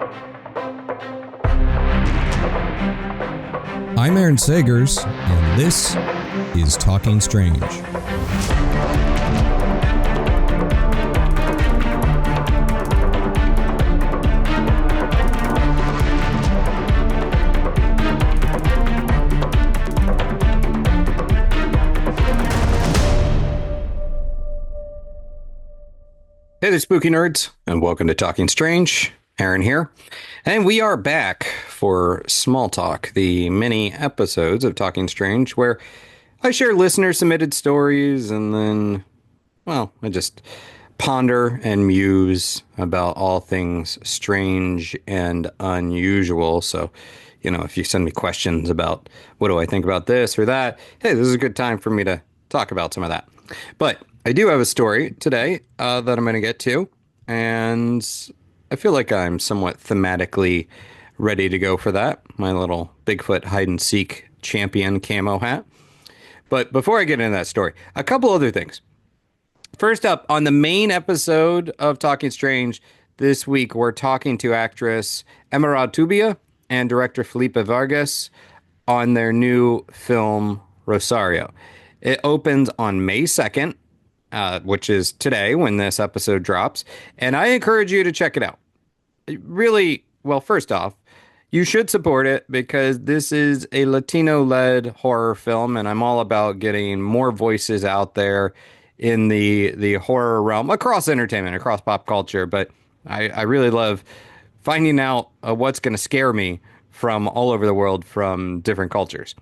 I'm Aaron Sagers, and this is Talking Strange. Hey there, spooky nerds, and welcome to Talking Strange. Aaron here, and we are back for Small Talk, the mini episodes of Talking Strange, where I share listener-submitted stories, and then, well, I just ponder and muse about all things strange and unusual. So, you know, if you send me questions about what do I think about this or that, hey, this is a good time for me to talk about some of that. But I do have a story today that I'm going to get to, and I feel like I'm somewhat thematically ready to go for that. My little Bigfoot hide-and-seek champion camo hat. But before I get into that story, a couple other things. First up, on the main episode of Talking Strange this week, we're talking to actress Emerald Tubia and director Felipe Vargas on their new film, Rosario. It opens on May 2nd. Which is today when this episode drops. And I encourage you to check it out. Really, well, first off, you should support it because this is a Latino-led horror film, and I'm all about getting more voices out there in the horror realm, across entertainment, across pop culture. But I really love finding out what's going to scare me from all over the world from different cultures.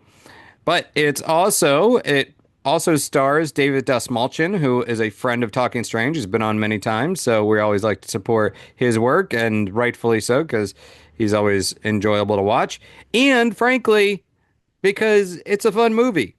But it also stars David Dastmalchian, who is a friend of Talking Strange. He's been on many times, so we always like to support his work, and rightfully so, because he's always enjoyable to watch. And frankly, because it's a fun movie.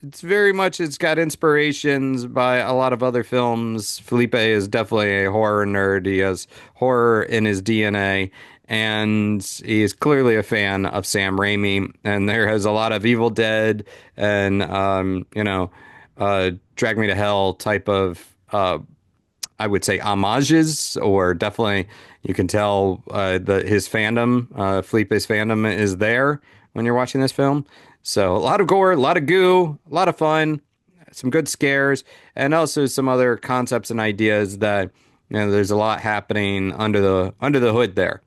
It's got inspirations by a lot of other films. Felipe is definitely a horror nerd. He has horror in his DNA. And he is clearly a fan of Sam Raimi, and there has a lot of Evil Dead and, Drag Me to Hell type of, I would say, homages, or definitely you can tell his fandom, Felipe's fandom is there when you're watching this film. So a lot of gore, a lot of goo, a lot of fun, some good scares, and also some other concepts and ideas that, there's a lot happening under the hood there.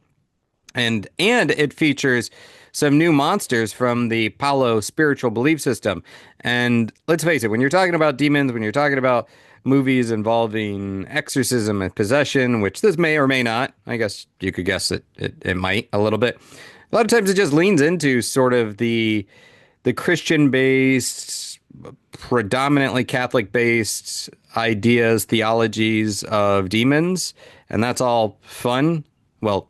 And it features some new monsters from the Palo spiritual belief system. And let's face it, when you're talking about demons, when you're talking about movies involving exorcism and possession, which this may or may not, I guess you could guess it might a little bit. A lot of times it just leans into sort of the Christian-based, predominantly Catholic-based ideas, theologies of demons. And that's all fun. Well,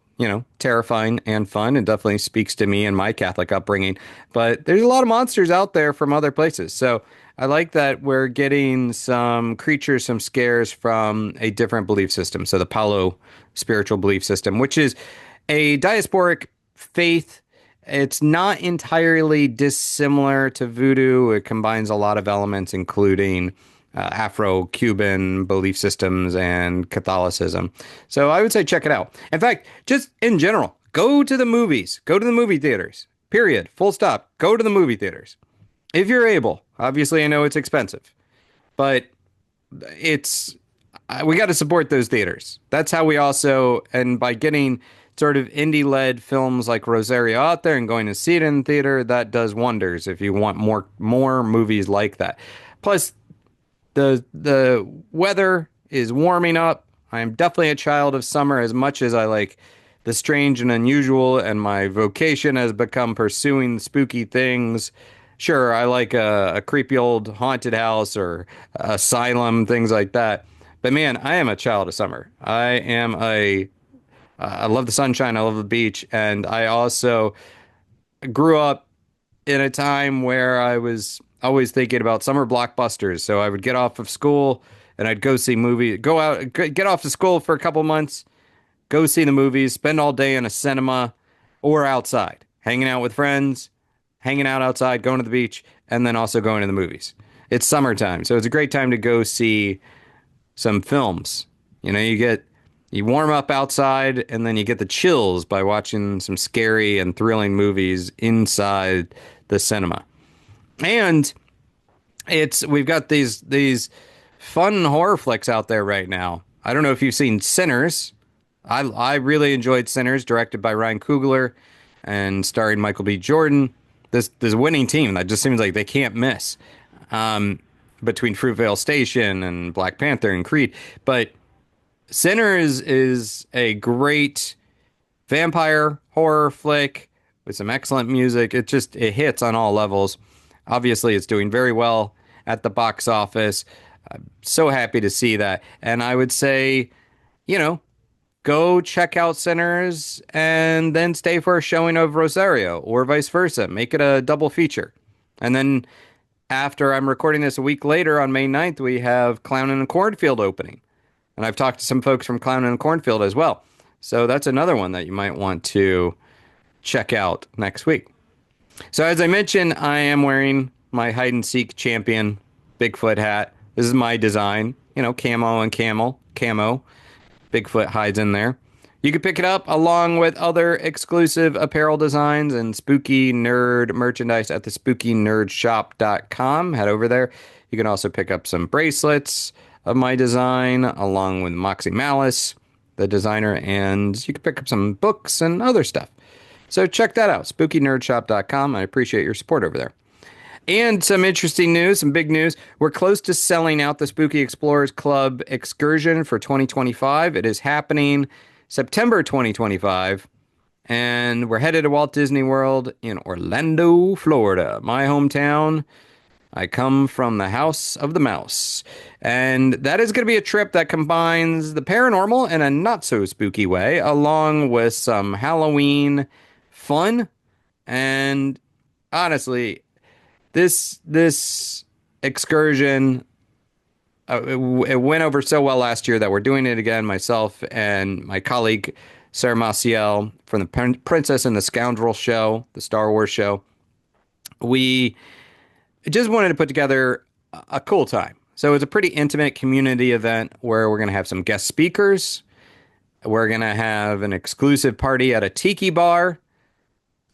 terrifying and fun, and definitely speaks to me and my Catholic upbringing. But there's a lot of monsters out there from other places. So I like that we're getting some creatures, some scares from a different belief system. So the Palo spiritual belief system, which is a diasporic faith. It's not entirely dissimilar to voodoo. It combines a lot of elements, including Afro-Cuban belief systems and Catholicism. So I would say check it out. In fact, just in general, go to the movies. Go to the movie theaters. Period. Full stop. Go to the movie theaters. If you're able. Obviously, I know it's expensive. But we got to support those theaters. That's how we also, and by getting sort of indie-led films like Rosario out there and going to see it in theater, that does wonders if you want more movies like that. Plus, the weather is warming up. I am definitely a child of summer as much as I like the strange and unusual, and my vocation has become pursuing spooky things. Sure, I like a creepy old haunted house or asylum, things like that. But man, I am a child of summer. I love the sunshine. I love the beach. And I also grew up in a time where I was always thinking about summer blockbusters. So I would get off of school and I'd go see movies, go out, get off of school for a couple months, go see the movies, spend all day in a cinema or outside, hanging out with friends, hanging out outside, going to the beach, and then also going to the movies. It's summertime, so it's a great time to go see some films. You know, you get You warm up outside and then you get the chills by watching some scary and thrilling movies inside the cinema. And we've got these fun horror flicks out there right now. I don't know if you've seen Sinners. I really enjoyed Sinners, directed by Ryan Coogler and starring Michael B. Jordan. This winning team that just seems like they can't miss. Between Fruitvale Station and Black Panther and Creed, but Sinners is a great vampire horror flick with some excellent music. It hits on all levels. Obviously, it's doing very well at the box office. I'm so happy to see that. And I would say, you know, go check out Sinners and then stay for a showing of Rosario or vice versa. Make it a double feature. And then after I'm recording this a week later on May 9th, we have Clown in the Cornfield opening. And I've talked to some folks from Clown in the Cornfield as well. So that's another one that you might want to check out next week. So as I mentioned, I am wearing my hide and seek champion Bigfoot hat. This is my design, camo and camo. Bigfoot hides in there. You can pick it up along with other exclusive apparel designs and spooky nerd merchandise at the spookynerdshop.com. Head over there. You can also pick up some bracelets of my design along with Moxie Malice, the designer, and you can pick up some books and other stuff. So check that out, spookynerdshop.com. I appreciate your support over there. And some interesting news, some big news. We're close to selling out the Spooky Explorers Club excursion for 2025. It is happening September 2025. And we're headed to Walt Disney World in Orlando, Florida, my hometown. I come from the House of the Mouse. And that is going to be a trip that combines the paranormal in a not so spooky way, along with some Halloween fun. And honestly, this excursion, it went over so well last year that we're doing it again, myself and my colleague Sarah Maciel from the Princess and the Scoundrel show, the Star Wars show. We just wanted to put together a cool time. So it's a pretty intimate community event where we're going to have some guest speakers. We're going to have an exclusive party at a tiki bar.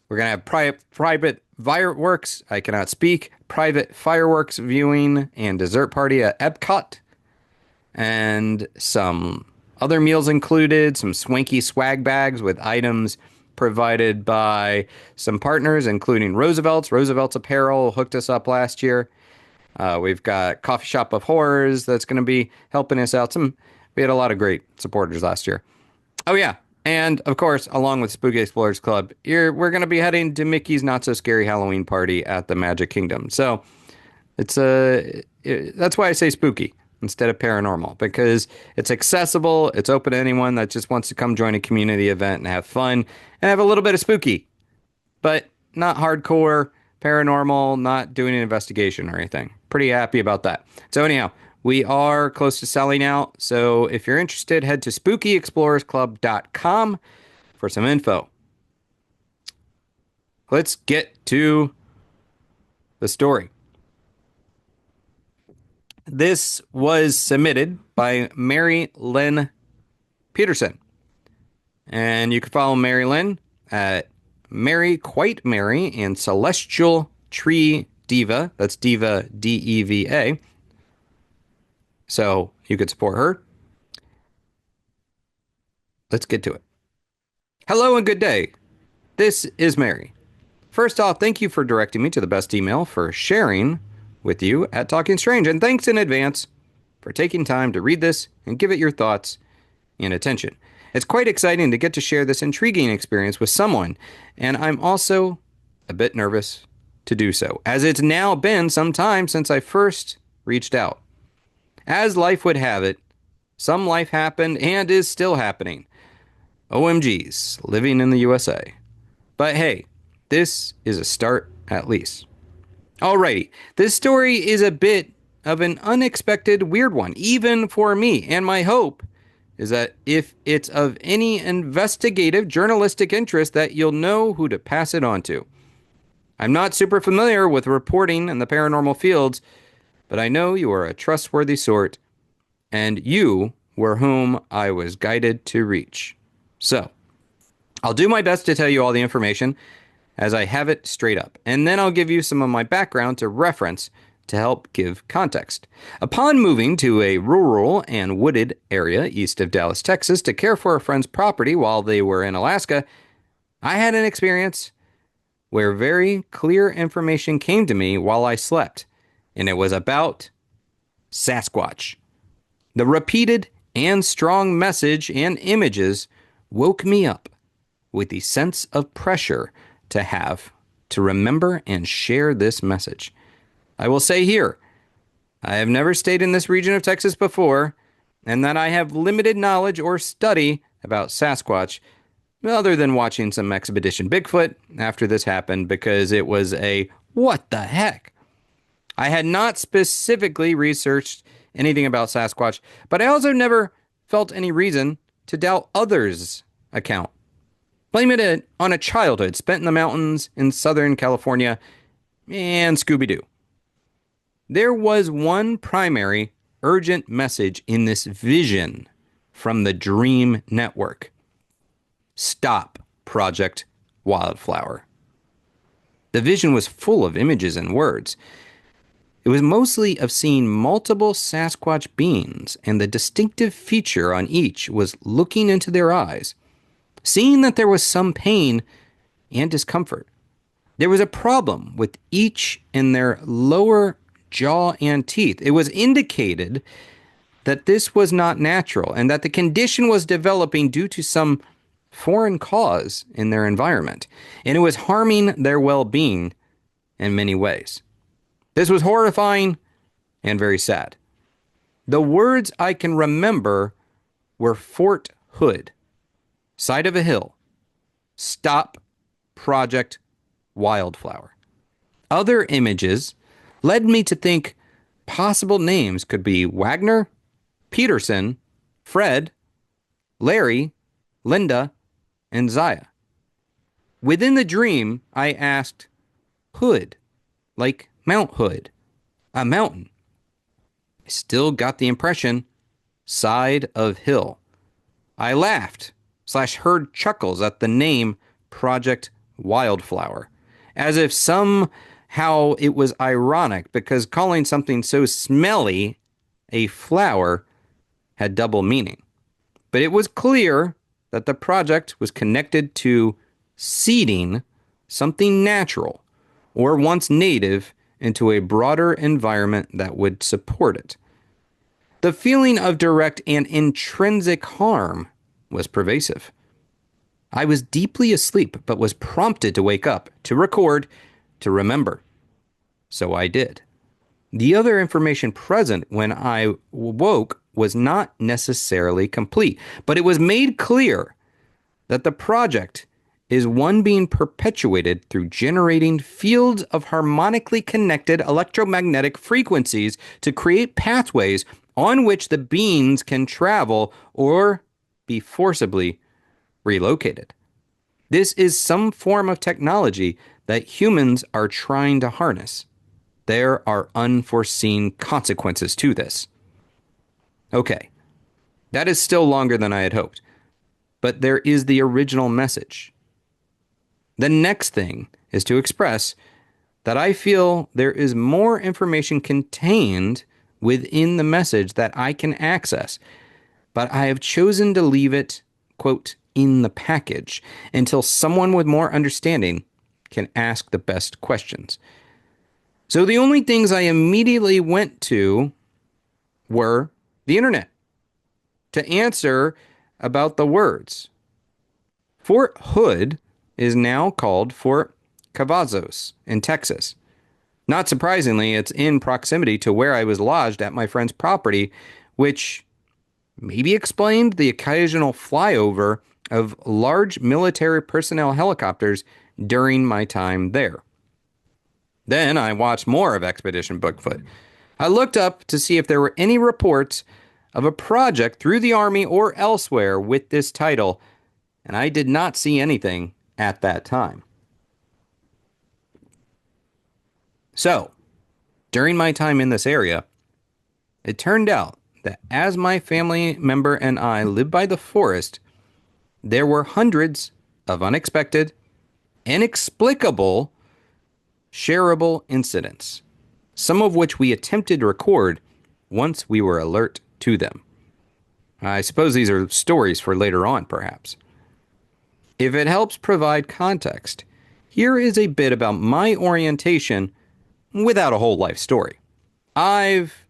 We're going to have private fireworks. I cannot speak. Private fireworks viewing and dessert party at Epcot. And some other meals included. Some swanky swag bags with items provided by some partners, including Roosevelt's. Roosevelt's Apparel hooked us up last year. We've got Coffee Shop of Horrors that's going to be helping us out. We had a lot of great supporters last year. Oh, yeah. And, of course, along with Spooky Explorers Club, we're going to be heading to Mickey's Not So Scary Halloween Party at the Magic Kingdom. So that's why I say spooky instead of paranormal, because it's accessible. It's open to anyone that just wants to come join a community event and have fun and have a little bit of spooky, but not hardcore paranormal, not doing an investigation or anything. Pretty happy about that. So anyhow, we are close to selling out. So if you're interested, head to spookyexplorersclub.com for some info. Let's get to the story. This was submitted by Mary Lynn Peterson. And you can follow Mary Lynn at Mary Quite Mary and Celestial Tree Diva. That's Diva, D-E-V-A. So you could support her. Let's get to it. Hello and good day. This is Mary. First off, thank you for directing me to the best email for sharing with you at Talking Strange. And thanks in advance for taking time to read this and give it your thoughts and attention. It's quite exciting to get to share this intriguing experience with someone, and I'm also a bit nervous to do so, as it's now been some time since I first reached out. As life would have it, some life happened and is still happening. OMGs, living in the USA. But hey, this is a start at least. Alrighty, this story is a bit of an unexpected weird one, even for me, and my hope is that if it's of any investigative journalistic interest, that you'll know who to pass it on to. I'm not super familiar with reporting in the paranormal fields, but I know you are a trustworthy sort, and you were whom I was guided to reach. So, I'll do my best to tell you all the information as I have it straight up, and then I'll give you some of my background to reference to help give context. Upon moving to a rural and wooded area east of Dallas, Texas, to care for a friend's property while they were in Alaska, I had an experience where very clear information came to me while I slept, and it was about Sasquatch. The repeated and strong message and images woke me up with the sense of pressure to remember and share this message. I will say here, I have never stayed in this region of Texas before, and that I have limited knowledge or study about Sasquatch, other than watching some Expedition Bigfoot after this happened because it was a what the heck. I had not specifically researched anything about Sasquatch, but I also never felt any reason to doubt others' account. Blame it on a childhood spent in the mountains in Southern California and Scooby-Doo. There was one primary urgent message in this vision from the Dream Network. Stop Project Wildflower. The vision was full of images and words. It was mostly of seeing multiple Sasquatch beings, and the distinctive feature on each was looking into their eyes, seeing that there was some pain and discomfort. There was a problem with each in their lower jaw and teeth. It was indicated that this was not natural and that the condition was developing due to some foreign cause in their environment, and it was harming their well-being in many ways. This was horrifying and very sad. The words I can remember were Fort Hood, side of a hill, stop Project Wildflower. Other images led me to think possible names could be Wagner, Peterson, Fred, Larry, Linda, and Zaya. Within the dream, I asked, Hood, like Mount Hood, a mountain. I still got the impression, side of hill. I laughed / heard chuckles at the name Project Wildflower, as if somehow it was ironic because calling something so smelly a flower had double meaning. But it was clear that the project was connected to seeding something natural or once native into a broader environment that would support it. The feeling of direct and intrinsic harm was pervasive. I was deeply asleep, but was prompted to wake up, to record, to remember. So I did. The other information present when I woke was not necessarily complete, but it was made clear that the project is one being perpetuated through generating fields of harmonically connected electromagnetic frequencies to create pathways on which the beings can travel or be forcibly relocated. This is some form of technology that humans are trying to harness. There are unforeseen consequences to this. Okay, that is still longer than I had hoped, but there is the original message. The next thing is to express that I feel there is more information contained within the message that I can access, but I have chosen to leave it, quote, in the package until someone with more understanding can ask the best questions. So the only things I immediately went to were the internet to answer about the words. Fort Hood is now called Fort Cavazos in Texas. Not surprisingly, it's in proximity to where I was lodged at my friend's property, which maybe explained the occasional flyover of large military personnel helicopters during my time there. Then I watched more of Expedition Bigfoot. I looked up to see if there were any reports of a project through the Army or elsewhere with this title, and I did not see anything at that time. So, during my time in this area, it turned out that as my family member and I lived by the forest, there were hundreds of unexpected, inexplicable, shareable incidents, some of which we attempted to record once we were alert to them. I suppose these are stories for later on, perhaps. If it helps provide context, here is a bit about my orientation without a whole life story. I've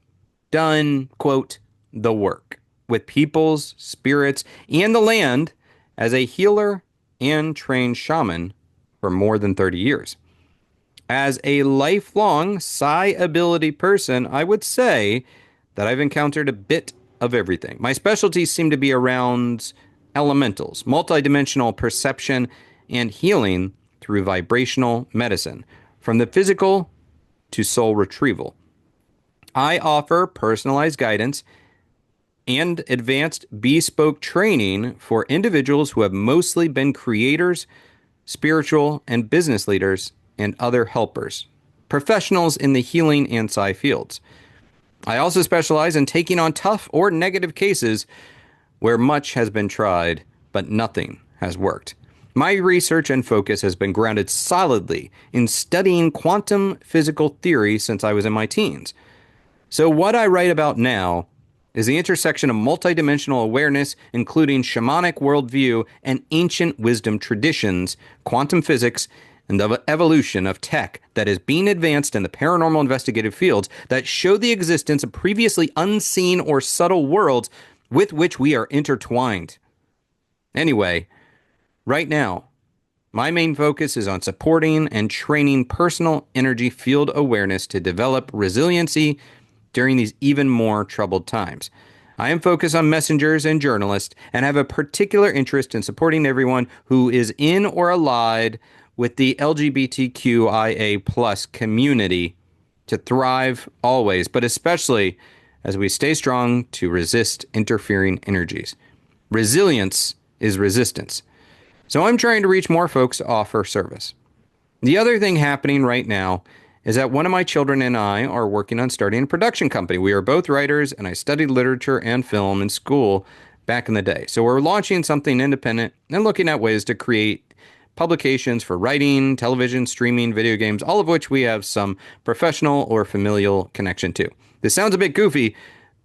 done, quote, the work with peoples, spirits, and the land as a healer and trained shaman for more than 30 years. As a lifelong psi ability person, I would say that I've encountered a bit of everything. My specialties seem to be around elementals, multidimensional perception, and healing through vibrational medicine, from the physical to soul retrieval. I offer personalized guidance and advanced bespoke training for individuals who have mostly been creators, spiritual and business leaders, and other helpers, professionals in the healing and psi fields. I also specialize in taking on tough or negative cases where much has been tried, but nothing has worked. My research and focus has been grounded solidly in studying quantum physical theory since I was in my teens. So what I write about now is the intersection of multidimensional awareness, including shamanic worldview and ancient wisdom traditions, quantum physics, and the evolution of tech that is being advanced in the paranormal investigative fields that show the existence of previously unseen or subtle worlds with which we are intertwined. Anyway, right now, my main focus is on supporting and training personal energy field awareness to develop resiliency during these even more troubled times. I am focused on messengers and journalists and have a particular interest in supporting everyone who is in or allied with the LGBTQIA plus community to thrive always, but especially as we stay strong to resist interfering energies. Resilience is resistance. So I'm trying to reach more folks to offer service. The other thing happening right now is that one of my children and I are working on starting a production company. We are both writers, and I studied literature and film in school back in the day. So we're launching something independent and looking at ways to create publications for writing, television, streaming, video games, all of which we have some professional or familial connection to. This sounds a bit goofy,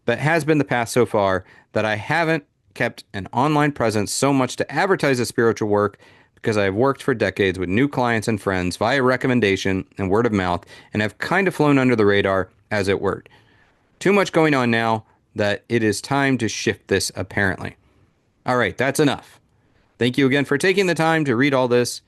but has been the path so far that I haven't kept an online presence so much to advertise the spiritual work because I have worked for decades with new clients and friends via recommendation and word of mouth and have kind of flown under the radar as it were. Too much going on now that it is time to shift this apparently. All right, that's enough. Thank you again for taking the time to read all this.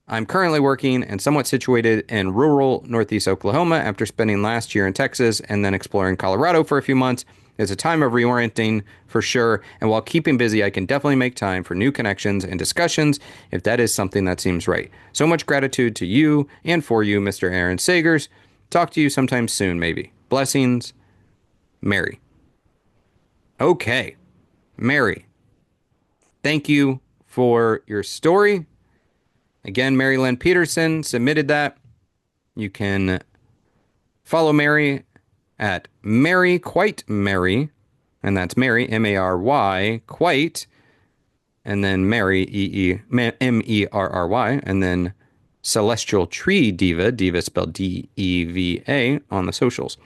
I'm currently working and somewhat situated in rural northeast Oklahoma after spending last year in Texas and then exploring Colorado for a few months. It's a time of reorienting for sure, and while keeping busy, I can definitely make time for new connections and discussions if that is something that seems right. So much gratitude to you and for you, Mr. Aaron Sagers. Talk to you sometime soon, maybe. Blessings, Mary. Okay, Mary. Thank you for your story. Again, Mary Lynn Peterson submitted that. You can follow Mary at Mary Quite Mary, and that's Mary, M-A-R-Y, Quite, and then Mary, M-E-R-R-Y, and then Celestial Tree Diva, Diva spelled D-E-V-A, on the socials.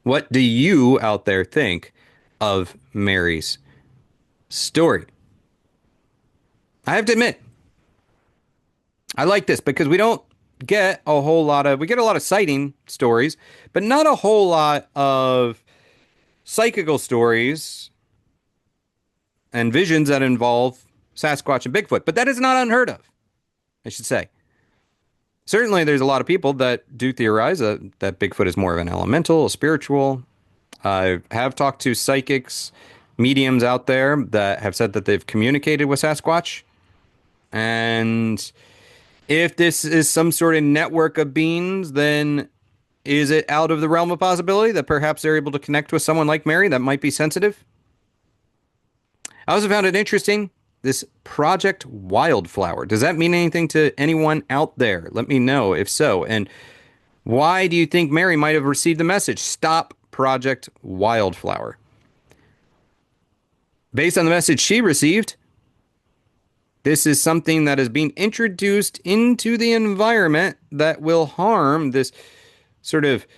What do you out there think of Mary's story? I have to admit, I like this because we don't get a whole lot of, we get a lot of sighting stories, but not a whole lot of psychical stories and visions that involve Sasquatch and Bigfoot. But that is not unheard of, I should say. Certainly, there's a lot of people that do theorize that Bigfoot is more of an elemental, a spiritual. I have talked to psychics, mediums out there that have said that they've communicated with Sasquatch. And if this is some sort of network of beings, then is it out of the realm of possibility that perhaps they're able to connect with someone like Mary that might be sensitive? I also found it interesting, this Project Wildflower. Does that mean anything to anyone out there? Let me know if so. And why do you think Mary might have received the message? Stop Project Wildflower. Based on the message she received, this is something that is being introduced into the environment that will harm this sort of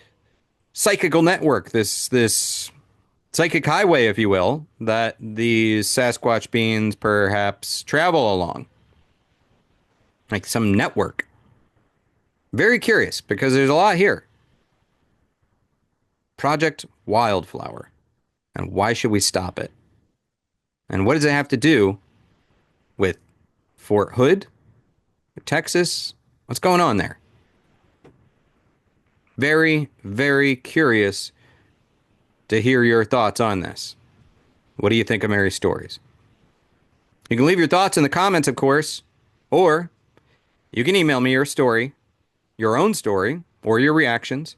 psychical network, this psychic highway, if you will, that these Sasquatch beings perhaps travel along. Like some network. Very curious, because there's a lot here. Project Wildflower. And why should we stop it? And what does it have to do with Fort Hood, Texas? What's going on there? Very, very curious to hear your thoughts on this. What do you think of Mary's stories? You can leave your thoughts in the comments, of course, or you can email me your story, your own story, or your reactions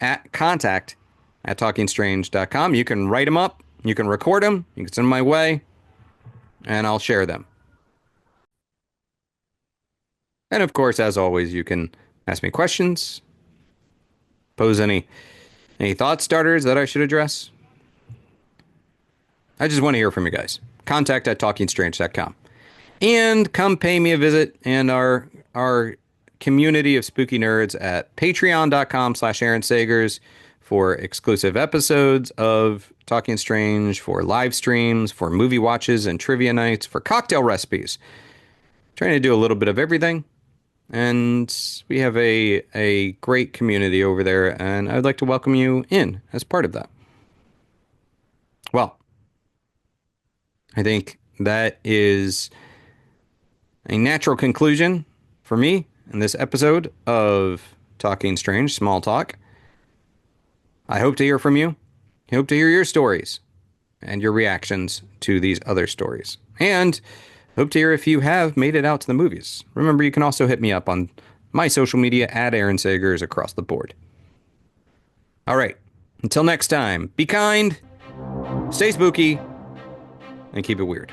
at contact@talkingstrange.com. You can write them up, you can record them, you can send them my way, and I'll share them. And of course, as always, you can ask me questions, pose any thought starters that I should address. I just want to hear from you guys. Contact@talkingstrange.com. And come pay me a visit and our community of spooky nerds at patreon.com/Aaron Sagers for exclusive episodes of Talking Strange, for live streams, for movie watches and trivia nights, for cocktail recipes. Trying to do a little bit of everything. And we have a great community over there, and I'd like to welcome you in as part of that. Well, I think that is a natural conclusion for me in this episode of Talking Strange, Small Talk. I hope to hear from you. I hope to hear your stories and your reactions to these other stories. And hope to hear if you have made it out to the movies. Remember, you can also hit me up on my social media at Aaron Sagers across the board. All right. Until next time, be kind, stay spooky, and keep it weird.